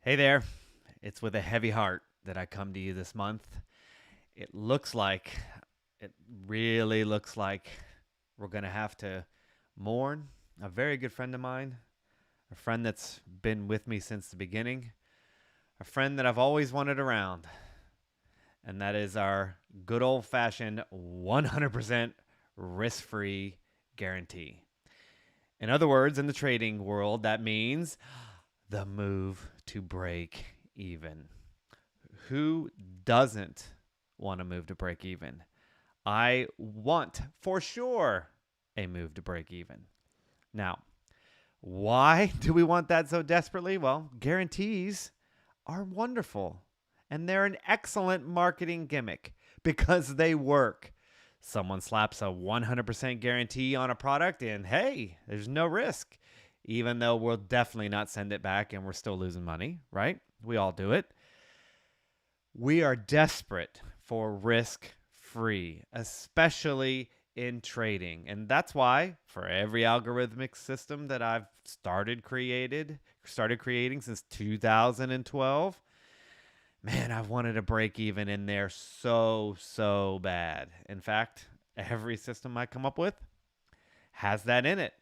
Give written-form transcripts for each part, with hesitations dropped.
Hey there. It's with a heavy heart that I come to you this month. It looks like, it really looks like we're going to have to mourn a very good friend of mine, a friend that's been with me since the beginning, a friend that I've always wanted around. And that is our good old fashioned 100% risk free guarantee. In other words, in the trading world, that means the move to break even. Who doesn't want to move to break even? I want for sure a move to break even. Now, why do we want that so desperately? Well, guarantees are wonderful and they're an excellent marketing gimmick because they work. Someone slaps a 100% guarantee on a product and hey, there's no risk, even though we'll definitely not send it back and we're still losing money, right? We all do it. We are desperate for risk free, especially in trading. And that's why for every algorithmic system that I've started creating since 2012, man, I've wanted to break even in there so bad. In fact, every system I come up with has that in it.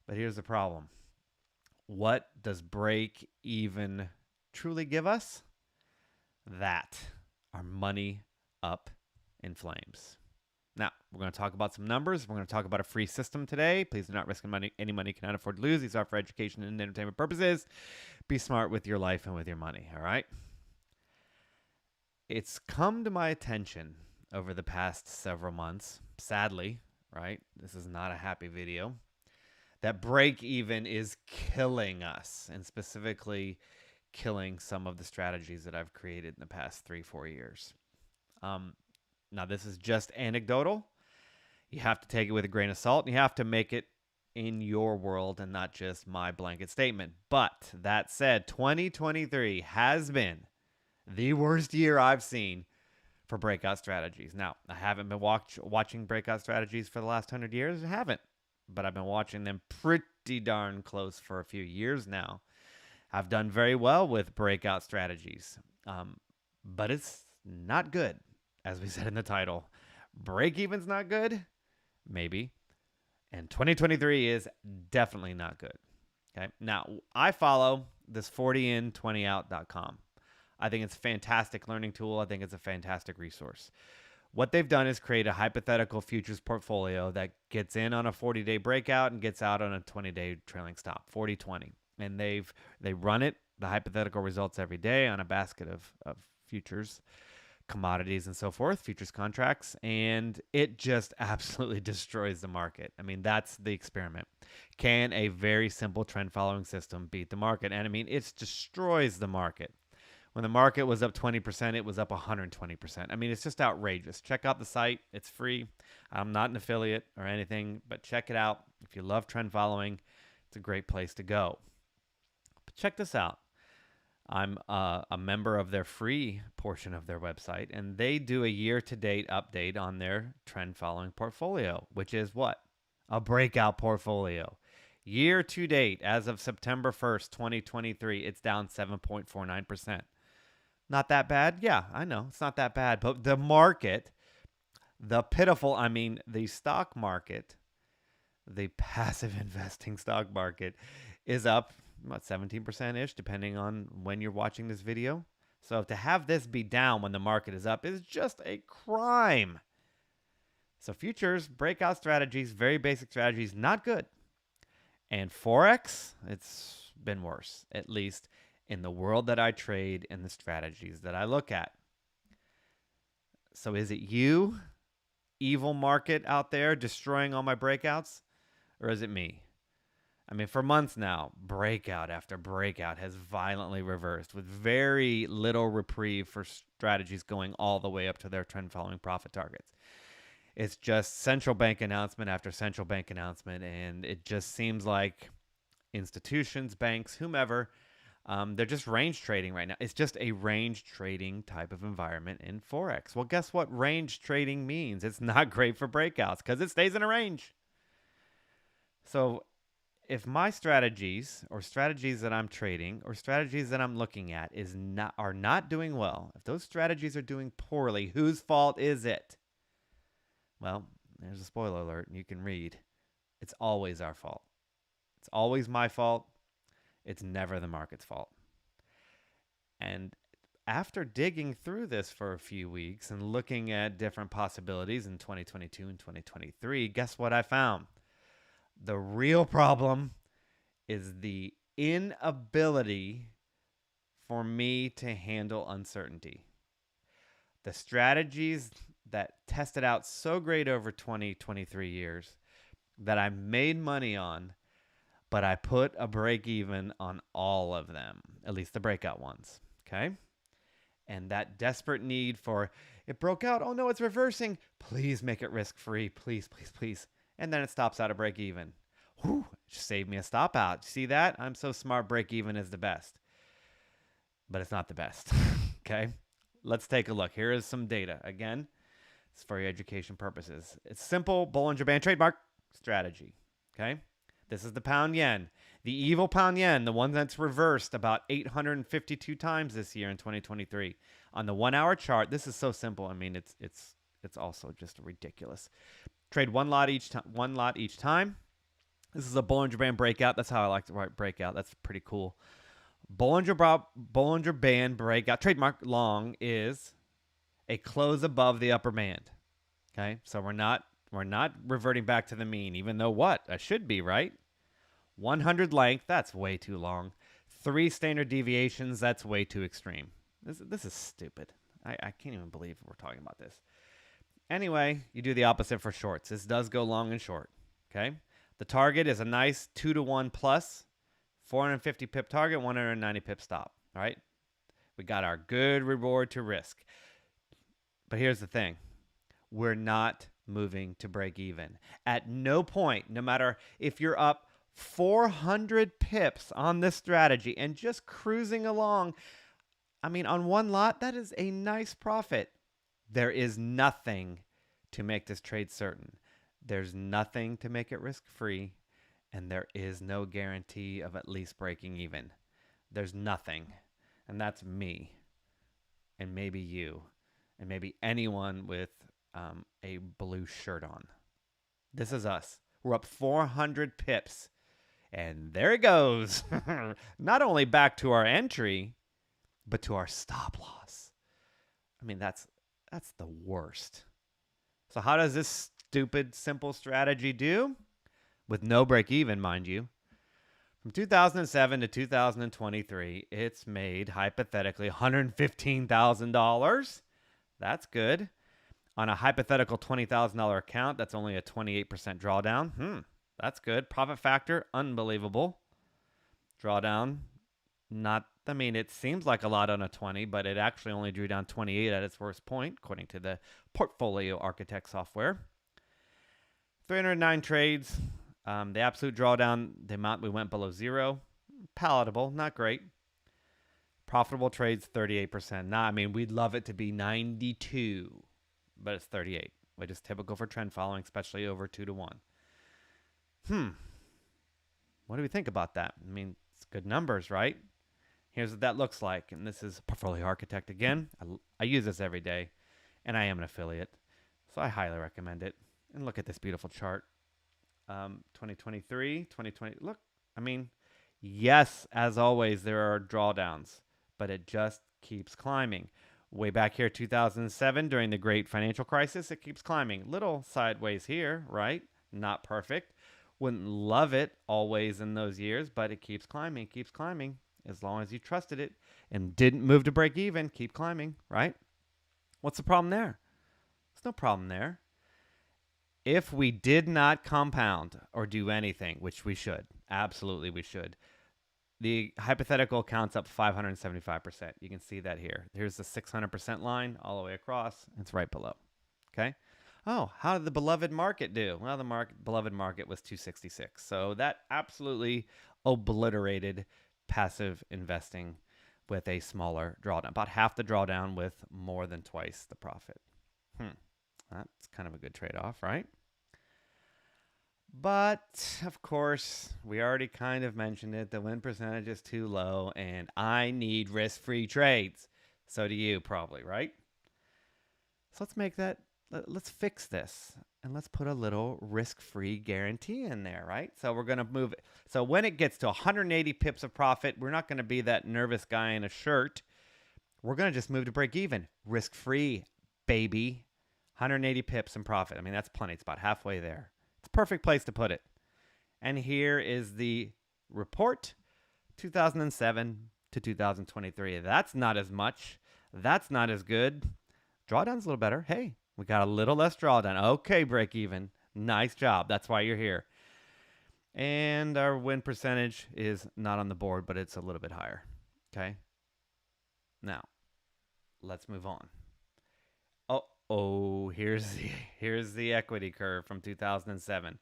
But here's the problem. What does break even truly give us? That our money up in flames. Now, we're going to talk about some numbers. We're going to talk about a free system today. Please do not risk any money you cannot afford to lose. These are for education and entertainment purposes. Be smart with your life and with your money, all right? It's come to my attention over the past several months, sadly, right? This is not a happy video, that break even is killing us, and specifically killing some of the strategies that I've created in the past 3-4 years. Now, this is just anecdotal. You have to take it with a grain of salt, and you have to make it in your world and not just my blanket statement. But that said, 2023 has been the worst year I've seen for breakout strategies. Now, I haven't been watching breakout strategies for the last 100 years. I haven't. But I've been watching them pretty darn close for a few years now. I've done very well with breakout strategies, but it's not good, as we said in the title. Break even's not good, maybe, and 2023 is definitely not good. Okay, now I follow this 40in20out.com. I think it's a fantastic learning tool. I think it's a fantastic resource. What they've done is create a hypothetical futures portfolio that gets in on a 40-day breakout and gets out on a 20-day trailing stop, 40-20. And they run it, the hypothetical results every day on a basket of futures, commodities, and so forth, futures contracts, and it just absolutely destroys the market. I mean, that's the experiment. Can a very simple trend following system beat the market? And I mean, it destroys the market. When the market was up 20%, it was up 120%. I mean, it's just outrageous. Check out the site. It's free. I'm not an affiliate or anything, but check it out. If you love trend following, it's a great place to go. But check this out. I'm a member of their free portion of their website, and they do a year-to-date update on their trend following portfolio, which is what? A breakout portfolio. Year to date, as of September 1st, 2023, it's down 7.49%. Not that bad? Yeah, I know. It's not that bad. But the market, the stock market, the passive investing stock market is up about 17% ish, depending on when you're watching this video. So to have this be down when the market is up is just a crime. So futures, breakout strategies, very basic strategies, not good. And Forex, it's been worse, at least in the world that I trade and the strategies that I look at. So is it you, evil market out there, destroying all my breakouts? Or is it me? I mean, for months now, breakout after breakout has violently reversed with very little reprieve for strategies going all the way up to their trend following profit targets. It's just central bank announcement after central bank announcement, and it just seems like institutions, banks, whomever, they're just range trading right now. It's just a range trading type of environment in Forex. Well, guess what range trading means? It's not great for breakouts because it stays in a range. So if my strategies or strategies that I'm trading or strategies that I'm looking at are not doing well, if those strategies are doing poorly, whose fault is it? Well, there's a spoiler alert, and you can read. It's always our fault. It's always my fault. It's never the market's fault. And after digging through this for a few weeks and looking at different possibilities in 2022 and 2023, guess what I found? The real problem is the inability for me to handle uncertainty. The strategies that tested out so great over 20, 23 years that I made money on, but I put a break even on all of them, at least the breakout ones. Okay. And that desperate need for it broke out. Oh no, it's reversing. Please make it risk free. Please, please, please. And then it stops out at break even. Whew, just saved me a stop out. See that? I'm so smart. Break even is the best, but it's not the best. Okay. Let's take a look. Here is some data. Again, it's for your education purposes. It's simple Bollinger Band trademark strategy. Okay. This is the pound yen, the evil pound yen, the one that's reversed about 852 times this year in 2023. On the 1 hour chart, this is so simple. I mean, it's also just ridiculous. Trade one lot each time. This is a Bollinger Band breakout. That's how I like to write breakout. That's pretty cool. Bollinger Band breakout trademark long is a close above the upper band. Okay, so we're not reverting back to the mean, even though what? I should be, right? 100 length, that's way too long. 3 standard deviations, that's way too extreme. This is stupid. I can't even believe we're talking about this. Anyway, you do the opposite for shorts. This does go long and short. Okay? The target is a nice 2-to-1 plus, 450 pip target, 190 pip stop. All right? We got our good reward to risk. But here's the thing. We're not moving to break even. At no point, no matter if you're up 400 pips on this strategy and just cruising along, I mean, on one lot, that is a nice profit. There is nothing to make this trade certain. There's nothing to make it risk-free, and there is no guarantee of at least breaking even. There's nothing, and that's me, and maybe you, and maybe anyone with a blue shirt on. This is us. We're up 400 pips. And there it goes. Not only back to our entry, but to our stop loss. I mean, that's the worst. So how does this stupid, simple strategy do? With no break even, mind you. From 2007 to 2023, it's made, hypothetically, $115,000. That's good. On a hypothetical $20,000 account, that's only a 28% drawdown. That's good. Profit factor, unbelievable. Drawdown, it seems like a lot on a 20, but it actually only drew down 28 at its worst point, according to the Portfolio Architect software. 309 trades. The absolute drawdown, the amount we went below zero, palatable, not great. Profitable trades, 38%. We'd love it to be 92, but it's 38, which is typical for trend following, especially over 2-to-1. What do we think about that? It's good numbers, right? Here's what that looks like. And this is Portfolio Architect again. I use this every day, and I am an affiliate, so I highly recommend it. And look at this beautiful chart. 2023, 2020. Look, yes, as always, there are drawdowns, but it just keeps climbing. Way back here, 2007, during the great financial crisis, it keeps climbing. Little sideways here, right? Not perfect. Wouldn't love it always in those years, but it keeps climbing, As long as you trusted it and didn't move to break even, keep climbing, right? What's the problem there? There's no problem there. If we did not compound or do anything, which we should, absolutely we should, the hypothetical counts up 575%. You can see that here. Here's the 600% line all the way across. It's right below, okay? Oh, how did the beloved market do? Well, the beloved market was 266. So that absolutely obliterated passive investing with a smaller drawdown. About half the drawdown with more than twice the profit. That's kind of a good trade-off, right? But of course, we already kind of mentioned it. The win percentage is too low, and I need risk-free trades. So do you, probably, right? So let's make that. Let's fix this, and let's put a little risk-free guarantee in there, right? So we're gonna move it. So when it gets to 180 pips of profit, we're not gonna be that nervous guy in a shirt. We're gonna just move to break even, risk-free, baby. 180 pips in profit. I mean, that's plenty. It's about halfway there. It's a perfect place to put it. And here is the report 2007 to 2023. That's not as much. That's not as good. Drawdown's a little better. Hey, we got a little less drawdown. Okay, break even. Nice job. That's why you're here. And our win percentage is not on the board, but it's a little bit higher. Okay. Now, let's move on. Oh, here's the equity curve from 2007.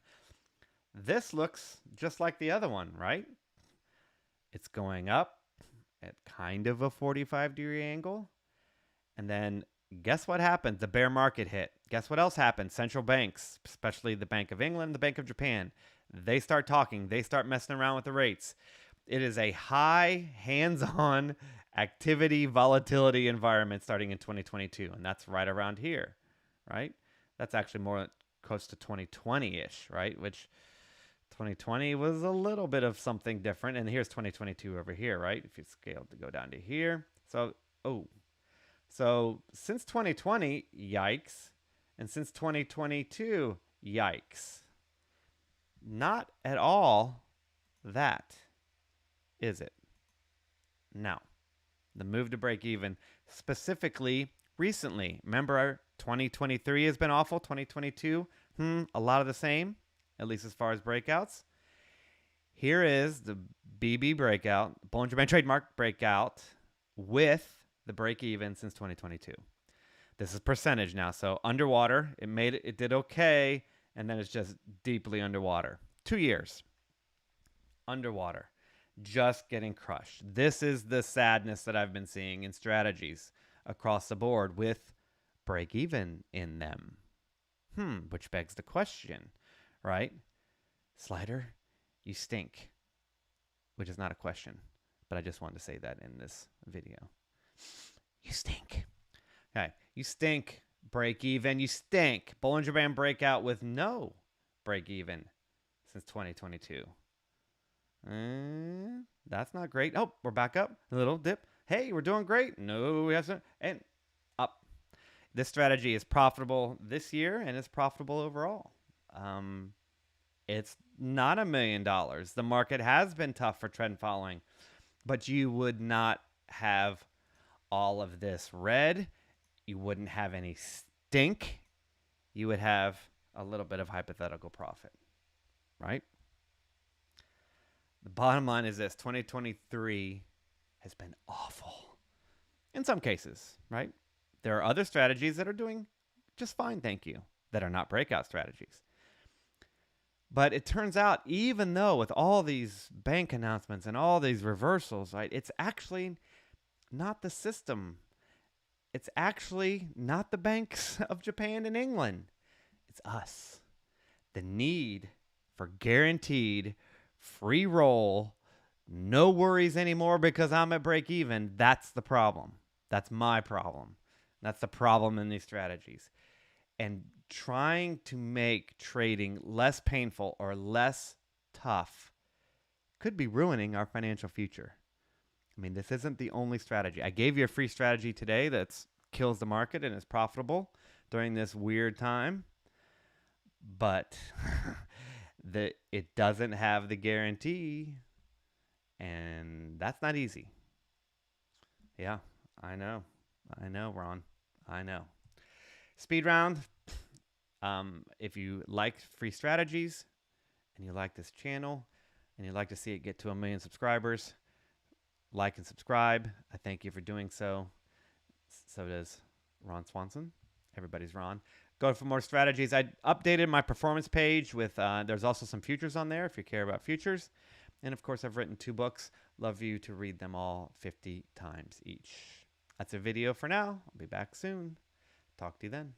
This looks just like the other one, right? It's going up at kind of a 45-degree angle. And then guess what happened? The bear market hit. Guess what else happened? Central banks, especially the Bank of England, the Bank of Japan, they start talking. They start messing around with the rates. It is a high hands-on activity volatility environment starting in 2022. And that's right around here, right? That's actually more close to 2020-ish, right? Which 2020 was a little bit of something different. And here's 2022 over here, right? If you scaled to go down to here. So since 2020, yikes. And since 2022, yikes. Not at all that, is it? Now, the move to break even, specifically recently. Remember, our 2023 has been awful. 2022, a lot of the same, at least as far as breakouts. Here is the BB breakout, Bollinger Band trademark breakout with the break even since 2022. This is percentage now. So underwater, it did okay, and then it's just deeply underwater. 2 years underwater, just getting crushed. This is the sadness that I've been seeing in strategies across the board with break even in them. Which begs the question, right? Slider, you stink. Which is not a question, but I just wanted to say that in this video. You stink. Okay, you stink. Break even. You stink. Bollinger Band breakout with no break even since 2022. That's not great. Oh, we're back up. A little dip. Hey, we're doing great. No, we have some. And up. This strategy is profitable this year, and it's profitable overall. It's not $1 million. The market has been tough for trend following, but you would not have all of this red. You wouldn't have any stink. You would have a little bit of hypothetical profit, right? The bottom line is this: 2023 has been awful in some cases, right? There are other strategies that are doing just fine, thank you, that are not breakout strategies. But it turns out, even though with all these bank announcements and all these reversals, right, it's actually not the system. It's actually not the banks of Japan and England. It's us. The need for guaranteed free roll, no worries anymore because I'm at break even. That's the problem. That's my problem. That's the problem in these strategies. And trying to make trading less painful or less tough could be ruining our financial future. I mean, this isn't the only strategy. I gave you a free strategy today that kills the market and is profitable during this weird time. But it doesn't have the guarantee. And that's not easy. Yeah, I know. I know, Ron. I know. Speed round. If you like free strategies and you like this channel and you'd like to see it get to 1 million subscribers, like and subscribe. I thank you for doing so. So does Ron Swanson. Everybody's Ron. Go for more strategies. I updated my performance page with, there's also some futures on there if you care about futures. And of course, I've written 2 books. Love you to read them all 50 times each. That's a video for now. I'll be back soon. Talk to you then.